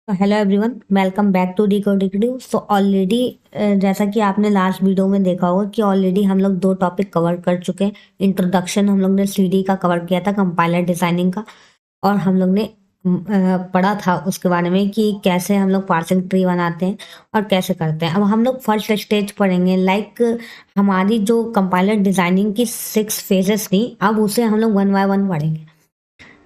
Hello everyone, welcome back to डिकोडिकडिव। So already जैसा कि आपने लास्ट वीडियो में देखा होगा कि ऑलरेडी हम लोग दो टॉपिक कवर कर चुके हैं। इंट्रोडक्शन हम लोग ने सीडी का कवर किया था, कंपाइलर डिजाइनिंग का, और हम लोग ने पढ़ा था उसके बारे में कि कैसे हम लोग पार्सिंग ट्री बनाते हैं और कैसे करते हैं। अब हम लोग फर्स्ट स्टेज पढ़ेंगे, लाइक हमारी जो कंपाइलर डिजाइनिंग की 6 फेजेस थी, अब उसे हम लोग 1 बाय 1 पढ़ेंगे।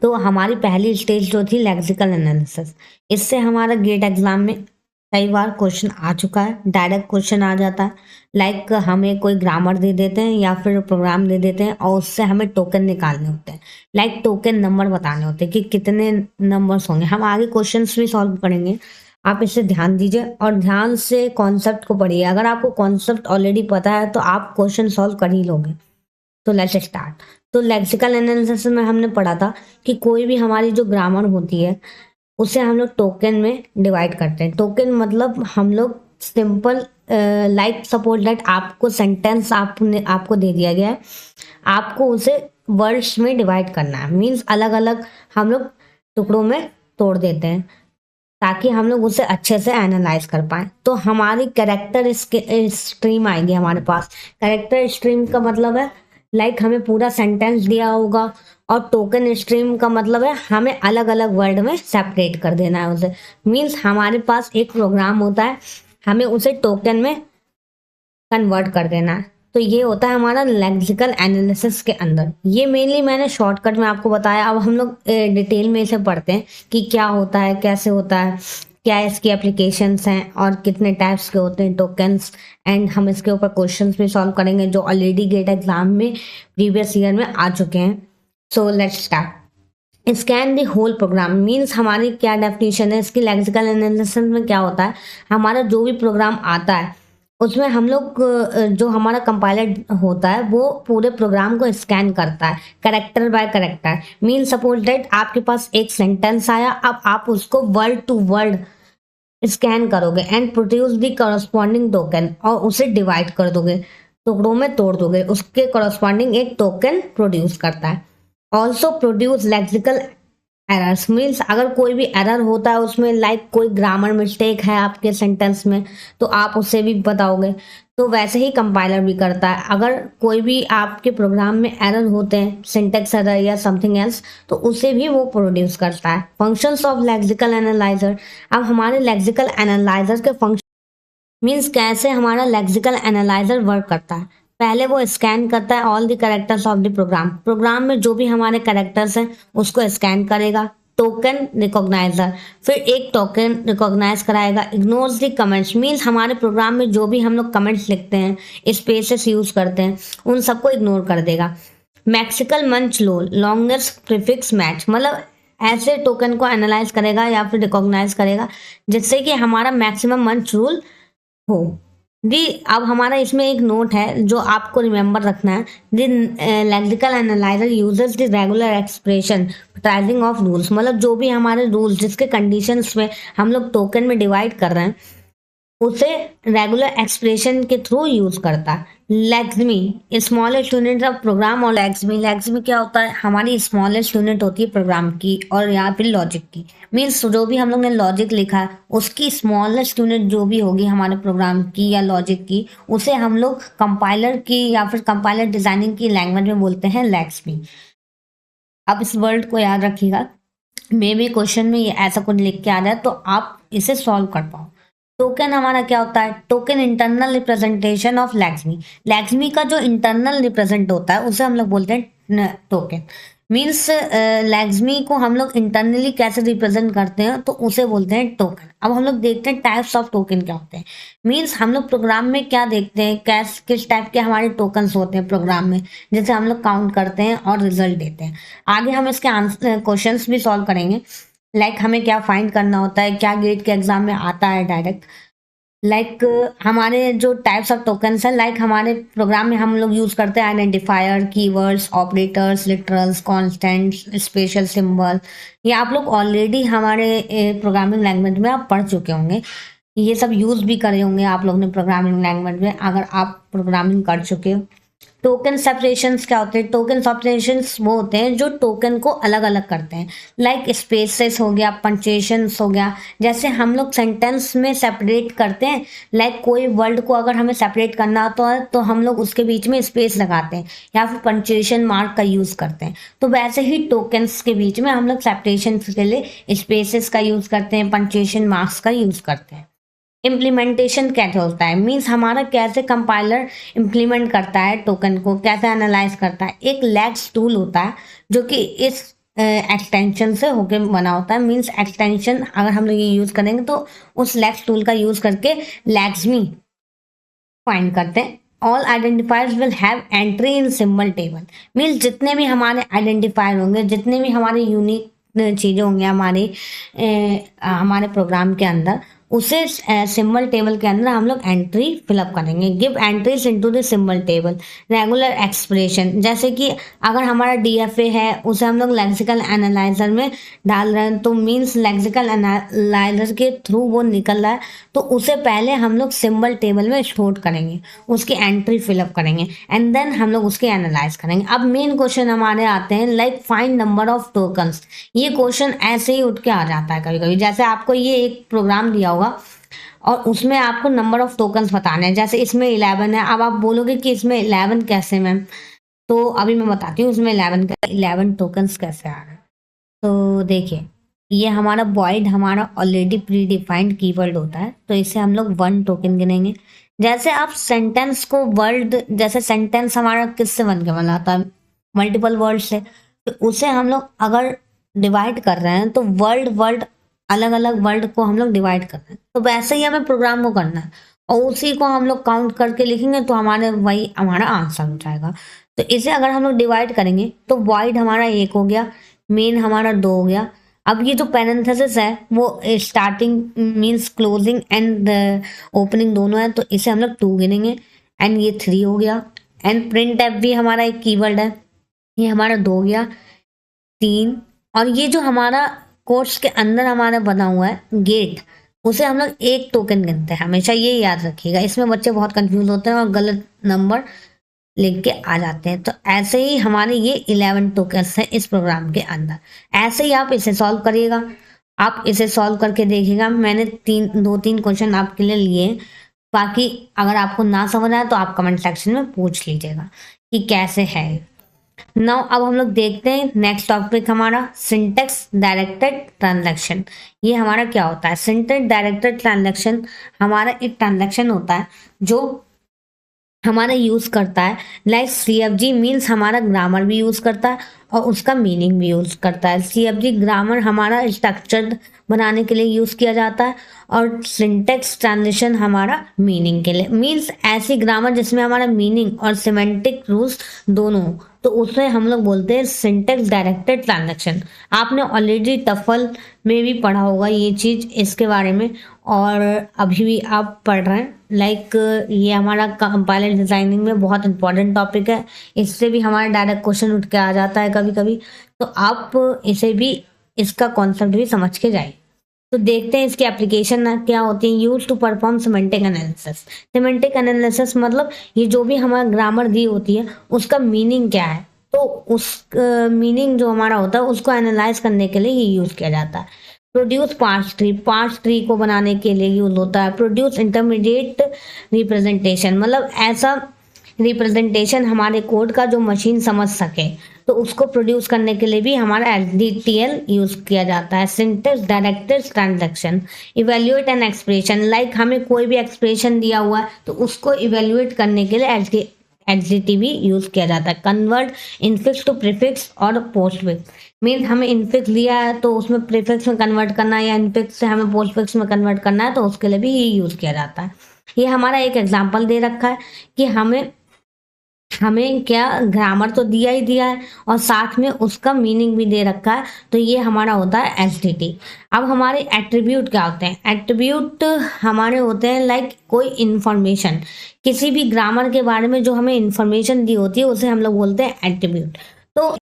तो हमारी पहली स्टेज जो थी लेक्सिकल एनालिसिस, इससे हमारा गेट एग्जाम में कई बार क्वेश्चन आ चुका है, डायरेक्ट क्वेश्चन आ जाता है। लाइक हमें कोई ग्रामर दे देते हैं या फिर प्रोग्राम दे देते हैं और उससे हमें टोकन निकालने होते हैं, लाइक टोकन नंबर बताने होते हैं कि कितने नंबर्स होंगे। हम आगे क्वेश्चंस भी सॉल्व करेंगे, आप इसे ध्यान दीजिए और ध्यान से कॉन्सेप्ट को पढ़िए। अगर आपको कॉन्सेप्ट ऑलरेडी पता है तो आप क्वेश्चन सॉल्व कर ही लोगे। तो लेट्स स्टार्ट। तो लेक्सिकल एनालिसिस में हमने पढ़ा था कि कोई भी हमारी जो ग्रामर होती है उसे हम लोग टोकन में डिवाइड करते हैं। टोकन मतलब हम लोग सिंपल, लाइक सपोज दैट आपको सेंटेंस आपको दे दिया गया है, आपको उसे वर्ड्स में डिवाइड करना है। मीन्स अलग अलग हम लोग टुकड़ों में तोड़ देते हैं ताकि हम लोग उसे अच्छे से एनालाइज कर पाए। तो हमारी कैरेक्टर स्ट्रीम आएगी हमारे पास। कैरेक्टर स्ट्रीम का मतलब है लाइक हमें पूरा सेंटेंस दिया होगा, और टोकन स्ट्रीम का मतलब है हमें अलग अलग वर्ड में सेपरेट कर देना है उसे। मीन्स हमारे पास एक प्रोग्राम होता है, हमें उसे टोकन में कन्वर्ट कर देना है। तो ये होता है हमारा लेक्सिकल एनालिसिस के अंदर। ये मेनली मैंने शॉर्टकट में आपको बताया। अब हम लोग डिटेल में इसे पढ़ते हैं कि क्या होता है, कैसे होता है, क्या इसकी एप्लीकेशंस हैं और कितने टाइप्स के होते हैं टोकन्स। एंड हम इसके ऊपर क्वेश्चंस भी सॉल्व करेंगे जो ऑलरेडी गेट एग्जाम में प्रीवियस ईयर में आ चुके हैं। So let's start. Scan the whole program means हमारी क्या डेफिनेशन है इसकी। लेक्सिकल एनालिसिस में क्या होता है, हमारा जो भी प्रोग्राम आता है उसमें हम लोग जो हमारा कंपाइलर होता है वो पूरे प्रोग्राम को स्कैन करता है character by character. Mean suppose that आपके पास एक सेंटेंस आया, अब आप उसको वर्ड टू वर्ड स्कैन करोगे and produce the corresponding token, और उसे डिवाइड कर दोगे, टुकड़ों में तोड़ दोगे, उसके करस्पॉन्डिंग एक टोकन प्रोड्यूस करता है। Also produce lexical errors means अगर कोई भी एरर होता है उसमें, लाइक कोई ग्रामर मिस्टेक है आपके सेंटेंस में तो आप उसे भी बताओगे। तो वैसे ही कंपाइलर भी करता है। अगर कोई भी आपके प्रोग्राम में एरर होते हैं, सिंटेक्स एरर या समथिंग एल्स, तो उसे भी वो प्रोड्यूस करता है। Functions of lexical analyser. अब हमारे लेक्सिकल एनालाइजर के फंक्शन मीन्स कैसे हमारा लेक्सिकल एनालाइजर वर्क करता है। पहले वो स्कैन करता है all the characters of the program. Program में जो भी हमारे कैरेक्टर्स हैं उसको स्कैन करेगा। टोकन रिकॉग्नाइजर, फिर एक टोकन रिकॉग्नाइज कराएगा। इग्नोर्स द कमेंट्स मीन्स हमारे प्रोग्राम में जो भी हम लोग कमेंट्स लिखते हैं, स्पेसेस यूज करते हैं, उन सबको इग्नोर कर देगा। मैक्सिकल मंच लो लॉन्गेस्ट प्रीफिक्स मैच मतलब ऐसे टोकन को एनालाइज करेगा या फिर रिकॉग्नाइज करेगा जिससे कि हमारा मैक्सिमम मंच रूल हो। दी अब हमारा इसमें एक नोट है जो आपको रिमेंबर रखना है। The lexical analyser uses the regular expression triggering of rules मतलब जो भी हमारे रूल्स जिसके कंडीशंस में हम लोग टोकन में डिवाइड कर रहे हैं उसे रेगुलर एक्सप्रेशन के थ्रू यूज करता है। लेक्समी स्मॉलेस्ट यूनिट ऑफ प्रोग्राम, और लेक्समी क्या होता है, हमारी स्मॉलेस्ट यूनिट होती है प्रोग्राम की और यहाँ फिर लॉजिक की। मीन्स जो भी हम लोग ने लॉजिक लिखा है उसकी स्मॉलेस्ट यूनिट जो भी होगी हमारे प्रोग्राम की या लॉजिक की, उसे हम लोग कंपाइलर की या फिर कंपाइलर डिजाइनिंग की लैंग्वेज में बोलते हैं लेक्समी। अब इस वर्ड को याद रखिएगा, मे भी क्वेश्चन में ये ऐसा कुछ लिख के आ जाए तो आप इसे सॉल्व कर पाओ। टोकन हमारा क्या होता है, टोकन इंटरनल रिप्रेजेंटेशन ऑफ लेक्समी। लेक्समी का जो इंटरनल रिप्रेजेंट होता है उसे हम लोग बोलते हैं टोकन। मीन्स लेक्समी को हम लोग इंटरनली कैसे रिप्रेजेंट करते हैं तो उसे बोलते हैं टोकन। अब हम लोग देखते हैं टाइप्स ऑफ टोकन क्या होते हैं। मीन्स हम लोग प्रोग्राम में क्या देखते हैं, किस टाइप के हमारे टोकन्स होते हैं प्रोग्राम में, जैसे हम लोग काउंट करते हैं और रिजल्ट देते हैं। आगे हम इसके आंसर क्वेश्चंस भी सॉल्व करेंगे, लाइक हमें क्या फाइंड करना होता है, क्या गेट के एग्जाम में आता है डायरेक्ट। लाइक हमारे जो टाइप्स ऑफ टोकन्स हैं, लाइक हमारे प्रोग्राम में हम लोग यूज करते हैं identifier, keywords, operators, literals, constants, special symbol. ये आप लोग ऑलरेडी हमारे प्रोग्रामिंग लैंग्वेज में आप पढ़ चुके होंगे, ये सब यूज भी करे होंगे आप लोग ने प्रोग्रामिंग लैंग्वेज में अगर आप प्रोग्रामिंग कर चुके हो। टोकन सेपरेशंस क्या होते हैं? टोकन सेपरेशंस वो होते हैं जो टोकन को अलग अलग करते हैं, लाइक स्पेसेस हो गया, पंक्चुएशंस हो गया। जैसे हम लोग सेंटेंस में सेपरेट करते हैं, लाइक कोई वर्ड को अगर हमें सेपरेट करना होता है तो हम लोग उसके बीच में स्पेस लगाते हैं या फिर पंक्चुएशन मार्क का यूज़ करते हैं। तो वैसे ही टोकन्स के बीच में हम लोग सेपरेशन के लिए स्पेसेस का यूज़ करते हैं, पंक्चुएशन मार्क्स का यूज़ करते हैं। इम्प्लीमेंटेशन कैसे होता है, मीन्स हमारा कैसे कंपाइलर इम्प्लीमेंट करता है, टोकन को कैसे एनालाइज करता है। एक लैग्स टूल होता है जो कि इस एक्सटेंशन से होके बना होता है। मीन्स एक्सटेंशन अगर हम लोग ये यूज़ करेंगे तो उस लैग्स टूल का यूज़ करके लैग्स में फाइंड करते हैं। All identifiers will have entry in symbol table. Means जितने भी हमारे आइडेंटिफायर होंगे, जितने भी हमारे यूनिक चीज़ें होंगी हमारे प्रोग्राम के अंदर, उसे सिंबल टेबल के अंदर हम लोग एंट्री फिलअप करेंगे। Give entries into the symbol table. Regular expression, जैसे कि अगर हमारा डीएफए है उसे हम लोग लेक्सिकल एनालाइजर में डाल रहे हैं, तो मीन्स लेक्सिकल एनालाइजर के थ्रू वो निकल रहा है, तो उसे पहले हम लोग सिंबल टेबल में स्टोर करेंगे, उसकी एंट्री फिलअप करेंगे एंड देन हम लोग उसके एनालाइज करेंगे। अब मेन क्वेश्चन हमारे आते हैं like find number of tokens. ये क्वेश्चन ऐसे ही उठ के आ जाता है कभी कभी। जैसे आपको ये एक प्रोग्राम दिया होगा और उसमें आपको नंबर ऑफ टोकन्स बताने हैं, जैसे इसमें 11 है। अब आप बोलोगे कि इसमें 11 कैसे मैम, तो अभी मैं बताती हूँ इसमें 11 टोकन्स कैसे आ रहे हैं। तो देखिए, ये हमारा वॉइड हमारा ऑलरेडी प्री डिफाइंड कीवर्ड होता है, तो इसे हम लोग 1 टोकन गिनेंगे। जैसे आप सेंटेंस को वर्ड, जैसे सेंटेंस हमारा किससे बन के बनाता है, मल्टीपल वर्ड से, तो उसे हम लोग अगर डिवाइड कर रहे हैं तो वर्ड अलग अलग वर्ड को हम लोग डिवाइड कर रहे हैं, तो वैसे ही हमें प्रोग्राम को करना है और उसी को हम लोग काउंट करके लिखेंगे तो वही हमारा आंसर हो जाएगा। तो इसे अगर हम लोग डिवाइड करेंगे तो वाइड हमारा 1 हो गया, मेन हमारा 2 हो गया। अब ये जो पैरेंथेसिस है वो starting means closing and opening दोनों है, तो इसे हम लोग 2 गिनेंगे एंड ये 3 हो गया। एंड प्रिंट एफ भी हमारा एक कीवर्ड है, ये हमारा 2 हो गया, 3। और ये जो हमारा कोर्स के अंदर हमारा बना हुआ है गेट, उसे हम लोग 1 टोकन गिनते हैं, हमेशा ये याद रखिएगा। इसमें बच्चे बहुत कंफ्यूज होते हैं और गलत नंबर लिख के आ जाते हैं। तो ऐसे ही हमारे ये 11 टोकन्स हैं इस प्रोग्राम के अंदर। ऐसे ही आप इसे सॉल्व करिएगा, आप इसे सॉल्व करके देखिएगा। मैंने 2-3 क्वेश्चन आपके लिए लिए, बाकी अगर आपको ना समझ आए तो आप कमेंट सेक्शन में पूछ लीजिएगा कि कैसे है। नाउ अब हम लोग देखते हैं नेक्स्ट टॉपिक हमारा सिंटेक्स डायरेक्टेड ट्रांजैक्शन। ये हमारा क्या होता है? सिंटेक्स डायरेक्टेड ट्रांजैक्शन हमारा एक ट्रांजैक्शन होता है जो हमारा यूज करता है, लाइक CFG मीन्स हमारा ग्रामर भी यूज करता है और उसका मीनिंग भी यूज करता है। CFG ग्रामर हमारा स्ट्रक्चर्ड बनाने के लिए यूज किया जाता है और सिंटेक्स ट्रांजिशन हमारा मीनिंग के लिए, मीन्स ऐसी ग्रामर जिसमें हमारा मीनिंग और सिमेंटिक रूल्स दोनों हो, तो उसे हम लोग बोलते हैं सिंटेक्स डायरेक्टेड ट्रांजैक्शन। आपने ऑलरेडी टफल में भी पढ़ा होगा ये चीज़ इसके बारे में, और अभी भी आप पढ़ रहे हैं। लाइक ये हमारा कंपाइलर डिजाइनिंग में बहुत इंपॉर्टेंट टॉपिक है, इससे भी हमारा डायरेक्ट क्वेश्चन उठ के आ जाता है कभी कभी, तो आप इसे भी, इसका कॉन्सेप्ट भी समझ के जाइए। तो देखते हैं इसकी एप्लीकेशन क्या होती है। Use to perform semantic analysis. Semantic analysis मतलब ये जो भी हमारा ग्रामर दी होती है उसका मीनिंग क्या है, तो उस मीनिंग जो हमारा होता है उसको एनालाइज करने के लिए ये यूज किया जाता है। प्रोड्यूस पार्स ट्री को बनाने के लिए यूज होता है। प्रोड्यूस इंटरमीडिएट रिप्रेजेंटेशन, मतलब ऐसा रिप्रेजेंटेशन हमारे कोड का जो मशीन समझ सके, तो उसको प्रोड्यूस करने के लिए भी हमारा SDTL यूज किया जाता है। Syntax directed transaction. Evaluate an expression, like हमें कोई भी एक्सप्रेशन दिया हुआ है तो उसको इवेल्युएट करने के लिए XDTV यूज किया जाता है। कन्वर्ट इनफिक्स टू प्रीफिक्स और पोस्टफिक्स, मीन्स हमें इनफिक्स दिया है तो उसमें प्रीफिक्स में कन्वर्ट करना है या इनफिक्स से हमें पोस्टफिक्स में कन्वर्ट करना है, तो उसके लिए भी ये यूज किया जाता है। ये हमारा एक एग्जाम्पल दे रखा है कि हमें क्या ग्रामर तो दिया ही दिया है और साथ में उसका मीनिंग भी दे रखा है, तो ये हमारा होता है SDT। अब हमारे एट्रीब्यूट क्या होते हैं? एट्रीब्यूट हमारे होते हैं लाइक कोई इंफॉर्मेशन, किसी भी ग्रामर के बारे में जो हमें इंफॉर्मेशन दी होती है उसे हम लोग बोलते हैं एट्रीब्यूट। तो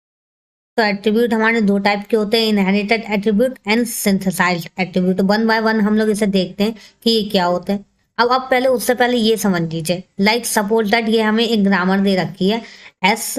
एट्रीब्यूट हमारे 2 टाइप के होते हैं, inherited attribute and synthesised attribute. 1 by 1 हम लोग इसे देखते हैं कि ये क्या होते हैं। अब पहले उससे पहले ये समझ लीजिए, लाइक सपोज दैट ये हमें एक ग्रामर दे रखी है एस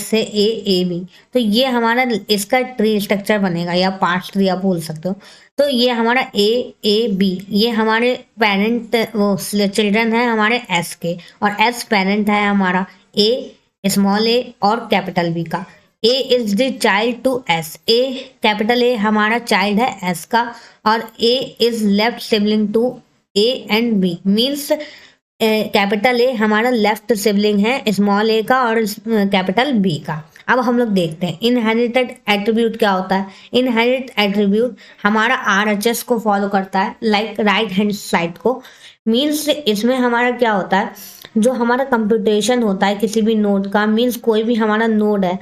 से ए बी, तो ये हमारा इसका ट्री स्ट्रक्चर बनेगा या पार्ट ट्री आप बोल सकते हो। तो ये हमारा ए बी, ये हमारे पेरेंट वो चिल्ड्रन है हमारे एस के, और एस पेरेंट है हमारा ए, स्मॉल ए और कैपिटल बी का। A is the child to S, a capital A हमारा चाइल्ड है एस का, और A is left sibling to a and B, means capital A हमारा लेफ्ट सिबलिंग है स्मॉल ए का और कैपिटल बी का। अब हम लोग देखते हैं इनहेरिटेड एट्रीब्यूट क्या होता है। इनहेरिट एट्रीब्यूट हमारा आरएचएस को फॉलो करता है, लाइक राइट हैंड साइड को। मीन्स इसमें हमारा क्या होता है, जो हमारा कंप्यूटेशन होता है किसी भी नोड का, मीन्स कोई भी हमारा नोड है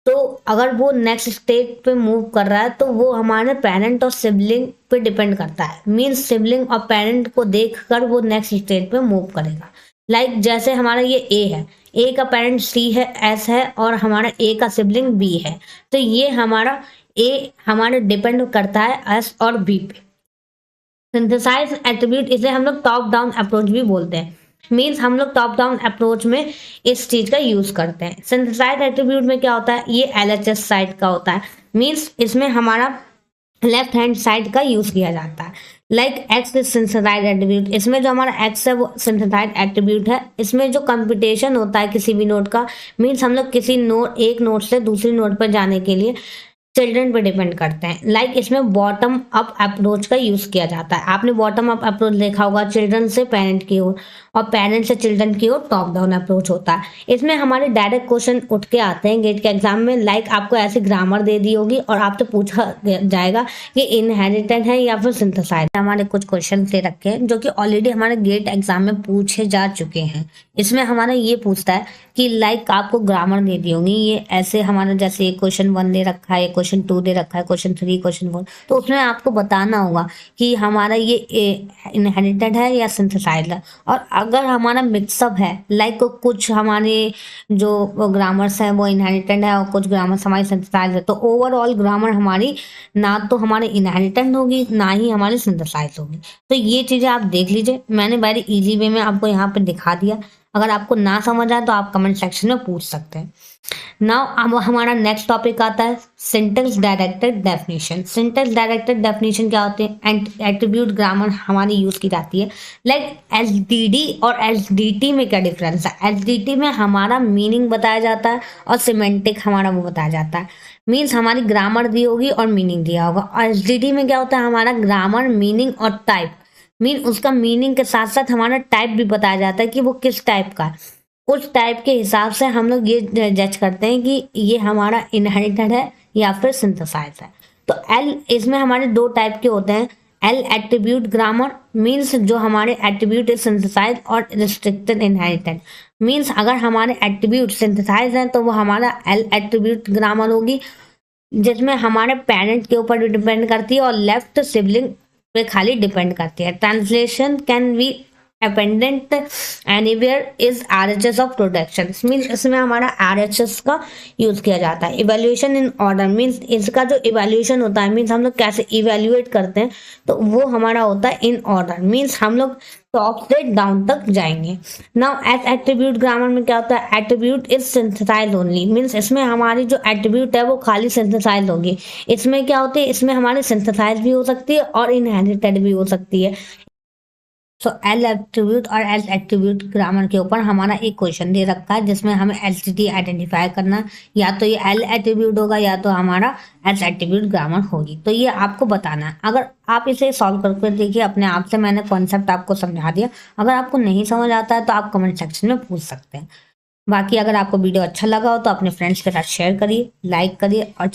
तो अगर वो नेक्स्ट स्टेज पे मूव कर रहा है तो वो हमारे पेरेंट और सिबलिंग पे डिपेंड करता है। मीन्स सिबलिंग और पेरेंट को देखकर वो नेक्स्ट स्टेज पे मूव करेगा। लाइक जैसे हमारा ये ए है, ए का पेरेंट सी है, एस है, और हमारा ए का सिबलिंग बी है, तो ये हमारा ए हमारा डिपेंड करता है एस और बी पे। सिंथेसाइज एट्रीब्यूट इसे हम लोग टॉप डाउन अप्रोच भी बोलते हैं। मीन्स हम लोग टॉप डाउन अप्रोच में इस चीज का यूज करते हैं। सिंथेसाइज एट्रीब्यूट में क्या होता है, ये एलएचएस साइड का होता है। मीन्स इसमें हमारा लेफ्ट हैंड साइड का यूज किया जाता है। Like x is synthesise attribute, इसमें जो हमारा एक्स है वो सिंथेसाइज एट्रीब्यूट है। इसमें जो कंप्यूटेशन होता है किसी भी नोड का, मीन्स हम लोग किसी नोड एक नोड से दूसरी नोड पर जाने के लिए चिल्ड्रन पे डिपेंड करते हैं। लाइक इसमें बॉटम अप अप्रोच का यूज किया जाता है। आपने बॉटम अप अप्रोच देखा होगा, चिल्ड्रन से पेरेंट की ओर और पेरेंट से चिल्ड्रन की ओर टॉप डाउन अप्रोच होता है। इसमें हमारे डायरेक्ट क्वेश्चन उठ के आते हैं गेट के एग्जाम में। लाइक आपको ऐसी ग्रामर दे दी होगी और आपसे पूछा जाएगा कि इनहेरिटेड है या फिर सिंथेसाइज। हमारे कुछ क्वेश्चन दे रखे हैं जो कि ऑलरेडी हमारे गेट एग्जाम में पूछे जा चुके हैं। इसमें हमारा ये पूछता है कि लाइक आपको ग्रामर दे दी होगी, ये ऐसे हमारा जैसे क्वेश्चन 1 दे रखा है, क्वेश्चन 2 दे रखा है, क्वेश्चन 3, क्वेश्चन 4, तो उसमें आपको बताना होगा कि हमारा ये इनहेरिटेड है या सिंथेसाइज है। और अगर हमारा मिक्सअप है, लाइक कुछ हमारे जो ग्रामर्स हैं वो इनहेरिटेड है और कुछ ग्रामर्स हमारी सिंथेसाइज है, तो ओवरऑल ग्रामर हमारी ना तो हमारी इनहेरिटेड होगी ना ही हमारी सिंथेसाइज होगी। तो ये चीज़ें आप देख लीजिए, मैंने वेरी इजी वे में आपको यहाँ पे दिखा दिया। अगर आपको ना समझ आए तो आप कमेंट सेक्शन में पूछ सकते हैं। नाउ अब हमारा नेक्स्ट टॉपिक आता है syntax directed definition. Syntax directed definition क्या होते हैं, एट्रीब्यूट ग्रामर हमारी यूज की जाती है। लाइक एसडीडी और एसडीटी में क्या डिफरेंस है। एसडीटी में हमारा मीनिंग बताया जाता है और सिमेंटिक हमारा वो बताया जाता है। मीन्स हमारी ग्रामर दी होगी और मीनिंग दिया होगा। और एसडीटी में क्या होता है, हमारा ग्रामर, मीनिंग और टाइप, मीन उसका मीनिंग के साथ साथ हमारा टाइप भी बताया जाता है कि वो किस टाइप का है। उस टाइप के हिसाब से हम लोग ये जज करते हैं कि ये हमारा इनहेरिटेड है या फिर सिंथेसाइज है। तो एल, इसमें हमारे 2 टाइप के होते हैं। एल एट्रीब्यूट ग्रामर मीन्स जो हमारे एट्रीब्यूट इज सिंथेसाइज, और रिस्ट्रिक्टेड इनहेरिटेड मीन्स अगर हमारे एट्रीब्यूट सिंथेसाइज हैं तो वो हमारा एल एट्रीब्यूट ग्रामर होगी, जिसमें हमारे पेरेंट के ऊपर भी डिपेंड करती है और लेफ्ट सिबलिंग पे खाली डिपेंड करती है। Translation can be appended anywhere is RHS of production means इसमें हमारा आरएचएस का यूज किया जाता है। इवेल्युएशन इन ऑर्डर मीन्स इसका जो इवेल्युएशन होता है, मीन्स हम लोग कैसे इवेल्युएट करते हैं, तो वो हमारा होता है इन ऑर्डर, मीन्स हम लोग टॉप से डाउन तक जाएंगे। नाउ एस एट्रीब्यूट ग्रामर में क्या होता है, attribute is synthesise only means इसमें हमारी जो एट्रीब्यूट है वो खाली सिंथेसाइज होगी। इसमें क्या होती है, इसमें हमारी सिंथेसाइज भी हो सकती है और इनहेरिटेड भी हो सकती है। सो एल एट्रीब्यूट और एस एट्रीब्यूट ग्रामर के ऊपर हमारा एक क्वेश्चन दे रखा है जिसमें हमें एलसीटी आइडेंटिफाई करना, या तो ये एल एट्रीब्यूट होगा या तो हमारा एस एट्रीब्यूट ग्रामर होगी। तो ये आपको बताना है। अगर आप इसे सॉल्व करके देखिए अपने आप से, मैंने कॉन्सेप्ट आपको समझा दिया। अगर आपको नहीं समझ आता है तो आप कमेंट सेक्शन में पूछ सकते हैं। बाकी अगर आपको वीडियो अच्छा लगा हो तो अपने फ्रेंड्स के साथ शेयर करिए, लाइक करिए और